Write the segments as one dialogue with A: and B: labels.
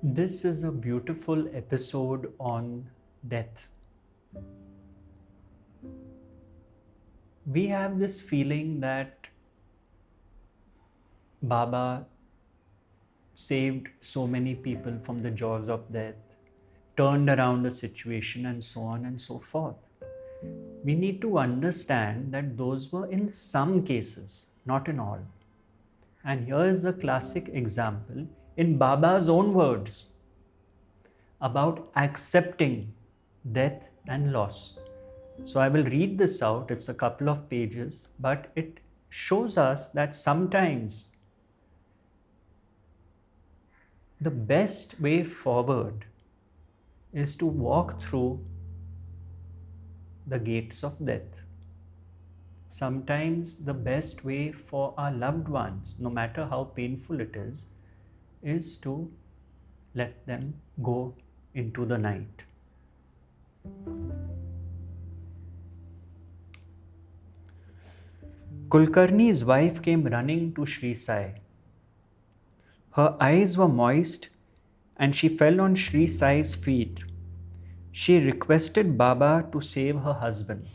A: This is a beautiful episode on death. We have this feeling that Baba saved so many people from the jaws of death, turned around a situation, and so on and so forth. We need to understand that those were in some cases, not in all. And here is a classic example in Baba's own words about accepting death and loss. So I will read this out. It's a couple of pages, but it shows us that sometimes the best way forward is to walk through the gates of death. Sometimes the best way for our loved ones, no matter how painful it is to let them go into the night. Kulkarni's wife came running to Shri Sai. Her eyes were moist and she fell on Shri Sai's feet. She requested Baba to save her husband.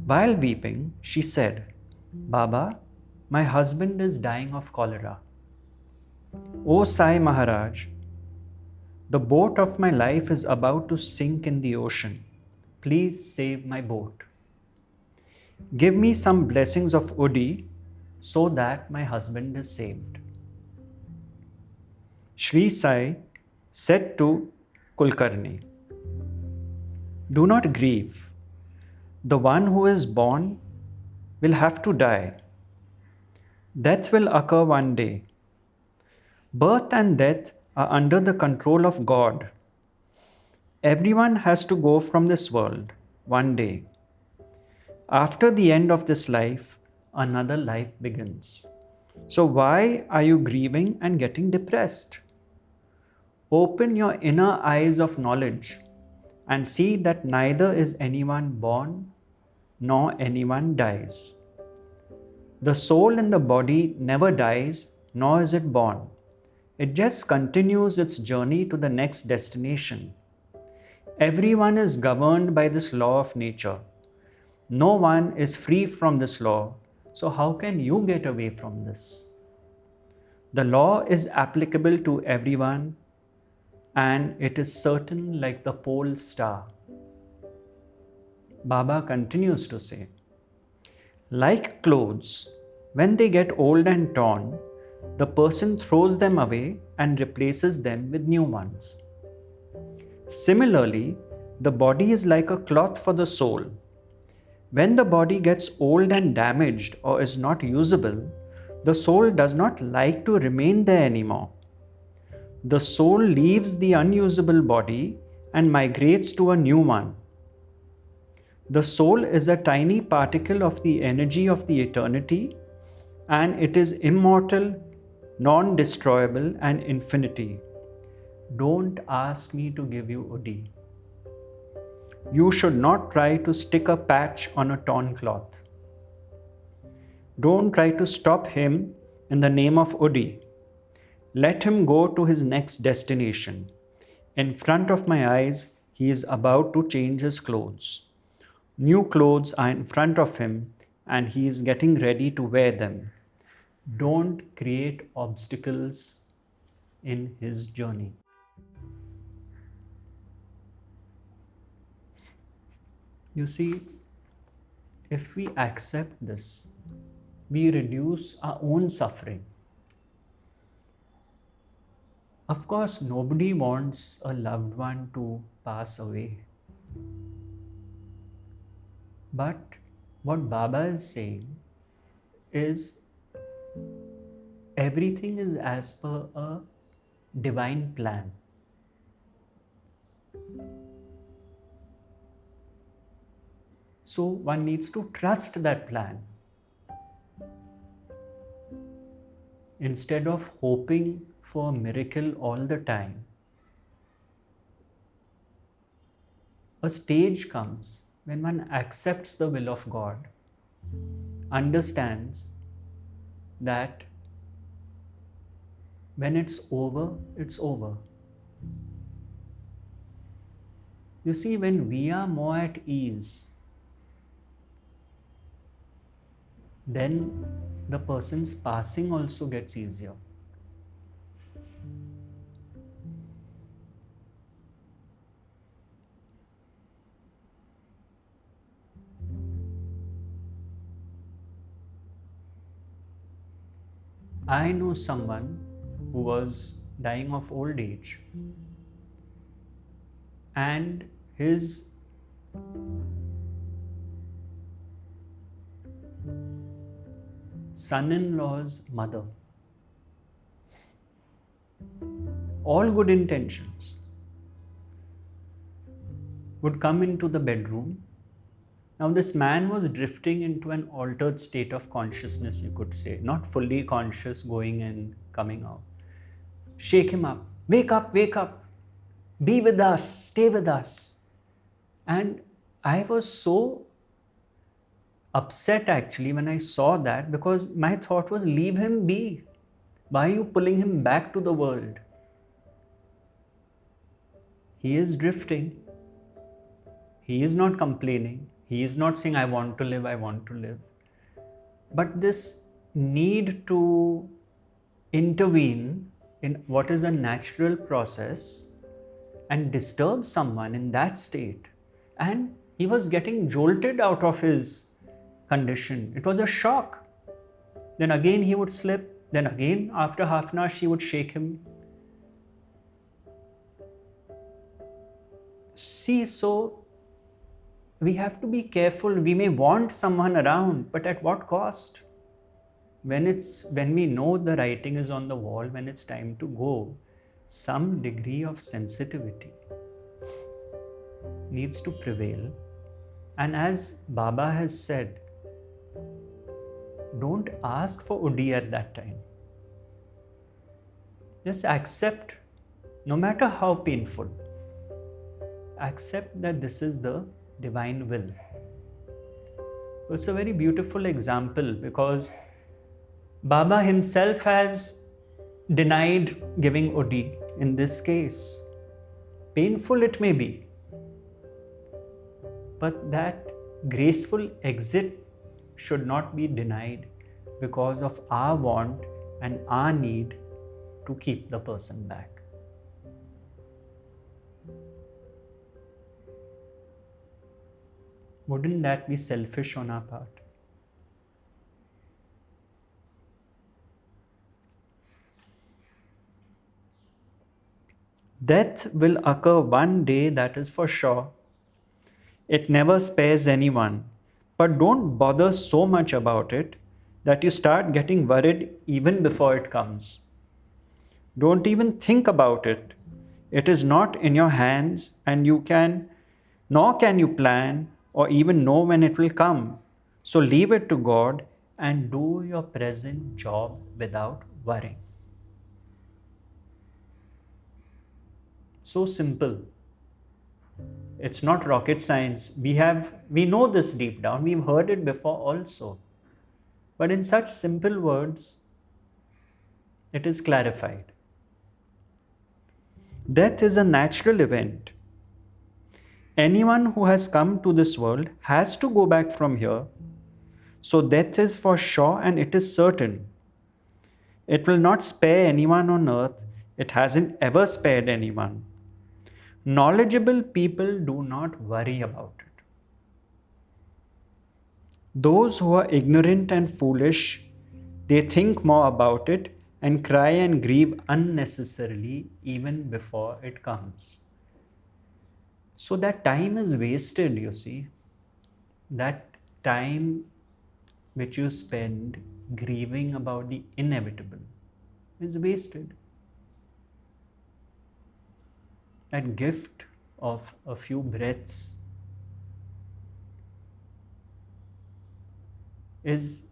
A: While weeping, she said, "Baba, my husband is dying of cholera. O Sai Maharaj, the boat of my life is about to sink in the ocean. Please save my boat. Give me some blessings of Udi so that my husband is saved." Shri Sai said to Kulkarni, "Do not grieve. The one who is born will have to die. Death will occur one day. Birth and death are under the control of God. Everyone has to go from this world one day. After the end of this life, another life begins. So why are you grieving and getting depressed? Open your inner eyes of knowledge and see that neither is anyone born nor anyone dies. The soul in the body never dies, nor is it born. It just continues its journey to the next destination. Everyone is governed by this law of nature. No one is free from this law, so how can you get away from this? The law is applicable to everyone, and it is certain like the pole star. Baba continues to say, like clothes, when they get old and torn, the person throws them away and replaces them with new ones. Similarly, the body is like a cloth for the soul. When the body gets old and damaged or is not usable, the soul does not like to remain there anymore. The soul leaves the unusable body and migrates to a new one. The soul is a tiny particle of the energy of the eternity, and it is immortal, non-destroyable, and infinity. Don't ask me to give you Udi. You should not try to stick a patch on a torn cloth. Don't try to stop him in the name of Udi. Let him go to his next destination. In front of my eyes, he is about to change his clothes. New clothes are in front of him and he is getting ready to wear them. Don't create obstacles in his journey. You see, if we accept this, we reduce our own suffering. Of course, nobody wants a loved one to pass away. But what Baba is saying is everything is as per a divine plan. So one needs to trust that plan. Instead of hoping for a miracle all the time, a stage comes when one accepts the will of God, understands that When it's over, it's over. You see, when we are more at ease, then the person's passing also gets easier. I know someone who was dying of old age, and his son-in-law's mother, all good intentions, would come into the bedroom. Now, this man was drifting into an altered state of consciousness, you could say, not fully conscious, going and coming out. Shake him up, wake up, be with us, stay with us. And I was so upset actually when I saw that, because my thought was, leave him be. Why are you pulling him back to the world? He is drifting. He is not complaining. He is not saying, I want to live, I want to live. But this need to intervene in what is a natural process and disturb someone in that state. And he was getting jolted out of his condition. It was a shock. Then again he would slip. Then again, after half an hour, she would shake him. See, so we have to be careful. We may want someone around, but at what cost? When we know the writing is on the wall, when it's time to go, some degree of sensitivity needs to prevail. And as Baba has said, don't ask for Udi at that time. Just accept, no matter how painful, accept that this is the divine will. It's a very beautiful example, because Baba himself has denied giving Udi in this case. Painful it may be, but that graceful exit should not be denied because of our want and our need to keep the person back. Wouldn't that be selfish on our part? Death will occur one day, that is for sure. It never spares anyone. But don't bother so much about it that you start getting worried even before it comes. Don't even think about it. It is not in your hands, and nor can you plan or even know when it will come. So leave it to God and do your present job without worrying. So simple. It's not rocket science. We know this deep down. We've heard it before also. But in such simple words, it is clarified. Death is a natural event. Anyone who has come to this world has to go back from here. So death is for sure, and it is certain. It will not spare anyone on earth. It hasn't ever spared anyone. Knowledgeable people do not worry about it. Those who are ignorant and foolish, they think more about it and cry and grieve unnecessarily even before it comes. So that time is wasted, you see. That time which you spend grieving about the inevitable is wasted. That gift of a few breaths is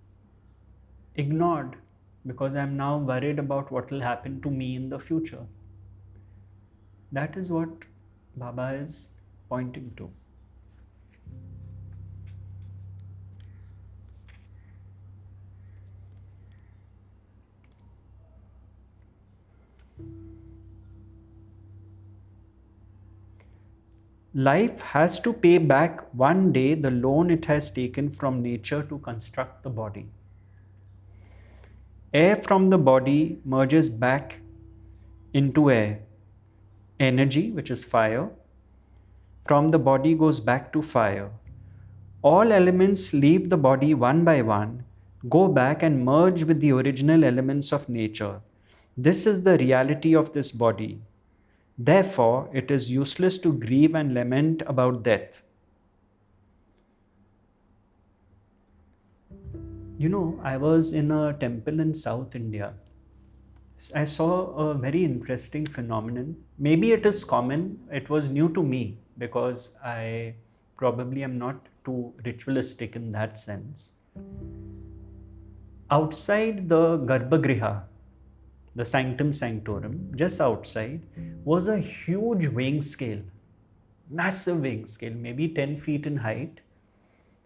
A: ignored because I'm now worried about what will happen to me in the future. That is what Baba is pointing to. Life has to pay back one day the loan it has taken from nature to construct the body. Air from the body merges back into air. Energy, which is fire, from the body goes back to fire. All elements leave the body one by one, go back and merge with the original elements of nature. This is the reality of this body. Therefore, it is useless to grieve and lament about death. I was in a temple in South India. I saw a very interesting phenomenon. Maybe it is common. It was new to me because I probably am not too ritualistic in that sense. Outside the Garbhagriha, the sanctum sanctorum, just outside, was a huge weighing scale, massive weighing scale, maybe 10 feet in height,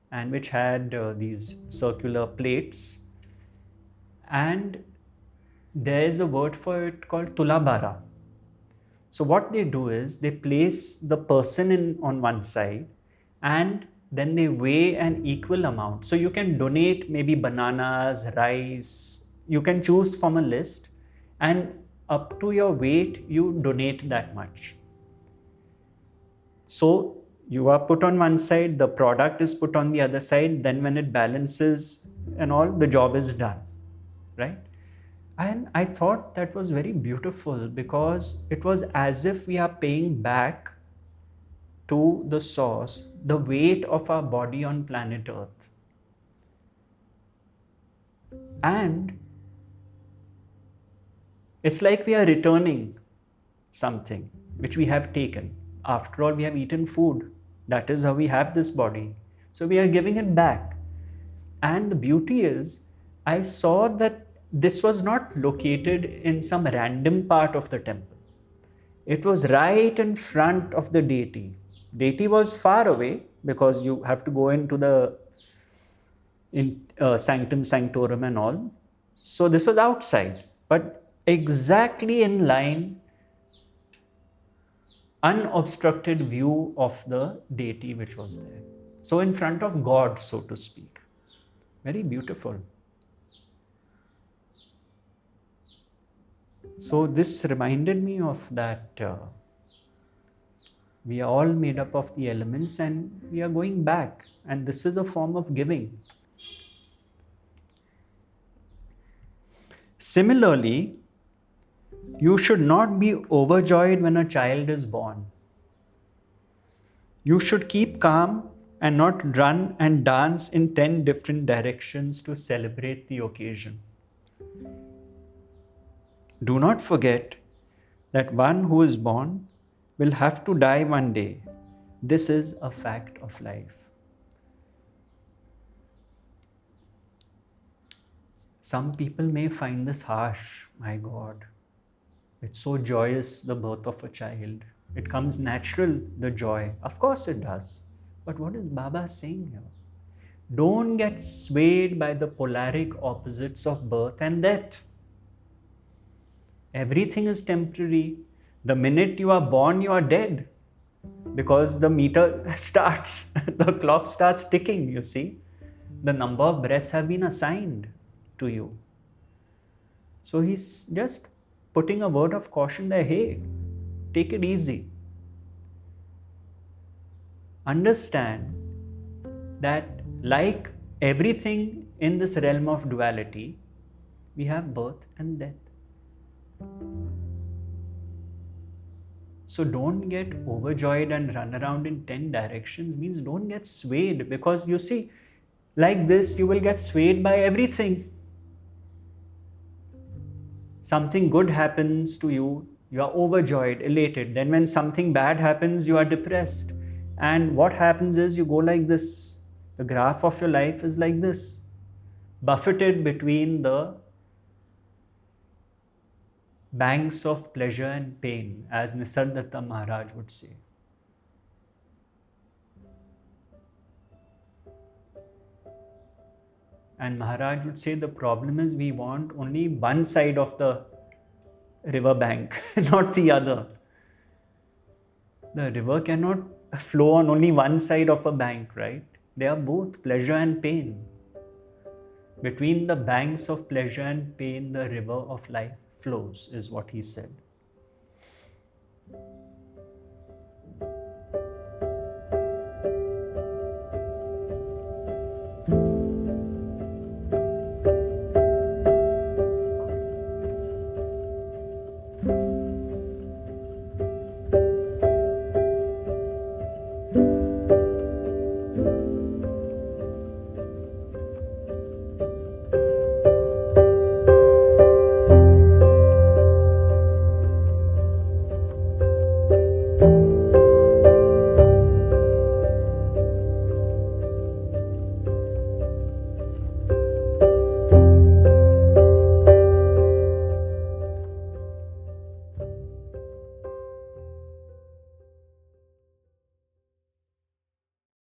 A: and which had these circular plates. And there is a word for it called Tulabhara. So what they do is they place the person on one side and then they weigh an equal amount. So you can donate maybe bananas, rice, you can choose from a list, and up to your weight you donate that much. So you are put on one side, the product is put on the other side, then when it balances and all, the job is done, right? And I thought that was very beautiful because it was as if we are paying back to the source the weight of our body on planet Earth. And it's like we are returning something which we have taken. After all, we have eaten food. That is how we have this body. So we are giving it back. And the beauty is, I saw that this was not located in some random part of the temple. It was right in front of the deity. Deity was far away because you have to go into the sanctum sanctorum and all. So this was outside, but exactly in line, unobstructed view of the deity which was there. So in front of God, so to speak. Very beautiful. So this reminded me of that we are all made up of the elements and we are going back, and this is a form of giving. Similarly, you should not be overjoyed when a child is born. You should keep calm and not run and dance in 10 different directions to celebrate the occasion. Do not forget that one who is born will have to die one day. This is a fact of life. Some people may find this harsh. My God, it's so joyous, the birth of a child. It comes natural, the joy. Of course it does. But what is Baba saying here? Don't get swayed by the polaric opposites of birth and death. Everything is temporary. The minute you are born, you are dead. Because the meter starts, the clock starts ticking, you see. The number of breaths have been assigned to you. So he's just putting a word of caution there. Hey, take it easy. Understand that like everything in this realm of duality, we have birth and death. So don't get overjoyed and run around in 10 directions. Means don't get swayed, because you see, like this, you will get swayed by everything. Something good happens to you, you are overjoyed, elated. Then when something bad happens, you are depressed. And what happens is you go like this. The graph of your life is like this, buffeted between the banks of pleasure and pain, as Nisargadatta Maharaj would say. And Maharaj would say the problem is we want only one side of the river bank, not the other. The river cannot flow on only one side of a bank, right? They are both pleasure and pain. Between the banks of pleasure and pain, the river of life flows, is what he said.